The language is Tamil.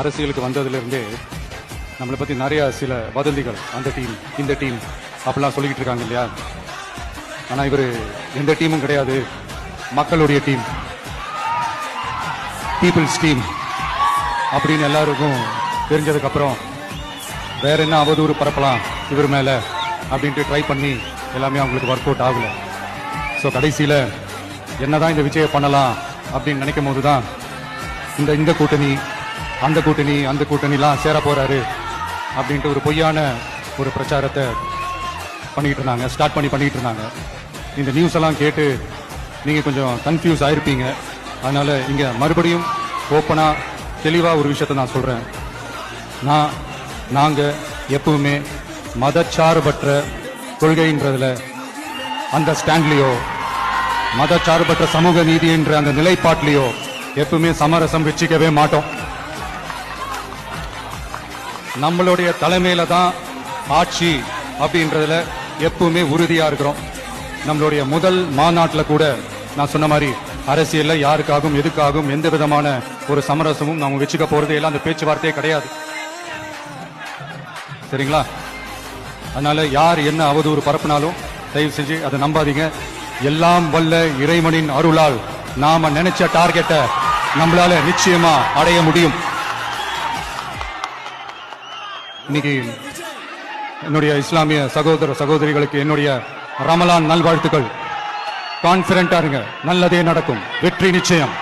அரசியலுக்கு வந்ததுலேருந்தே நம்மளை பற்றி நிறைய சில வதந்திகள், அந்த டீம் இந்த டீம் அப்படிலாம் சொல்லிக்கிட்டு இருக்காங்க இல்லையா. ஆனால் இவர் எந்த டீமும் கிடையாது, மக்களுடைய டீம், பீப்புள்ஸ் டீம் அப்படின்னு எல்லாருக்கும் தெரிஞ்சதுக்கப்புறம் வேற என்ன அவதூறு பரப்பலாம் இவர் மேலே அப்படின்ட்டு ட்ரை பண்ணி எல்லாமே அவங்களுக்கு ஒர்க் அவுட் ஆகலை. ஸோ கடைசியில் என்னதான் இந்த விஜயை பண்ணலாம் அப்படின்னு நினைக்கும் போது தான் இந்த கூட்டணி அந்த கூட்டணிலாம் சேர போறாரு அப்படின்ட்டு ஒரு பொய்யான ஒரு பிரச்சாரத்தை ஸ்டார்ட் பண்ணிட்டு இருந்தாங்க. இந்த நியூஸ் எல்லாம் கேட்டு நீங்க கொஞ்சம் கன்ஃபியூஸ் ஆயிருப்பீங்க. அதனால இங்க மறுபடியும் ஓப்பனா தெளிவா ஒரு விஷயத்தை நான் சொல்றேன். நாங்க எப்பவுமே மதச்சார்பற்ற கொள்கைன்றதுல அந்த ஸ்டாண்ட்லயோ மதச்சார்பற்ற சமூக நீதி என்ற அந்த நிலைப்பாட்டிலையோ எப்பவுமே சமரசம் வச்சுக்கவே மாட்டோம். நம்மளுடைய தலைமையில தான் ஆட்சி அப்படின்றதுல எப்பவுமே உறுதியா இருக்கிறோம். நம்மளுடைய முதல் மாநாட்டில் கூட நான் சொன்ன மாதிரி அரசியல்ல யாருக்காகவும் எதுக்காகவும் எந்த விதமான ஒரு சமரசமும் நாம வச்சுக்க போறதே இல்லை, அந்த பேச்சுவார்த்தையே கிடையாது. சரிங்களா? அதனால யார் என்ன அவதூறு பரப்புனாலும் தயவு செஞ்சு அதை நம்பாதீங்க. எல்லாம் வல்ல இறைவனின் அருளால் நாம நினைச்ச டார்கெட்டை நம்மளால நிச்சயமா அடைய முடியும். இன்னைக்கு என்னுடைய இஸ்லாமிய சகோதர சகோதரிகளுக்கு என்னுடைய ரமலான் நல்வாழ்த்துக்கள். கான்பிடண்டா இருங்க, நல்லதே நடக்கும், வெற்றி நிச்சயம்.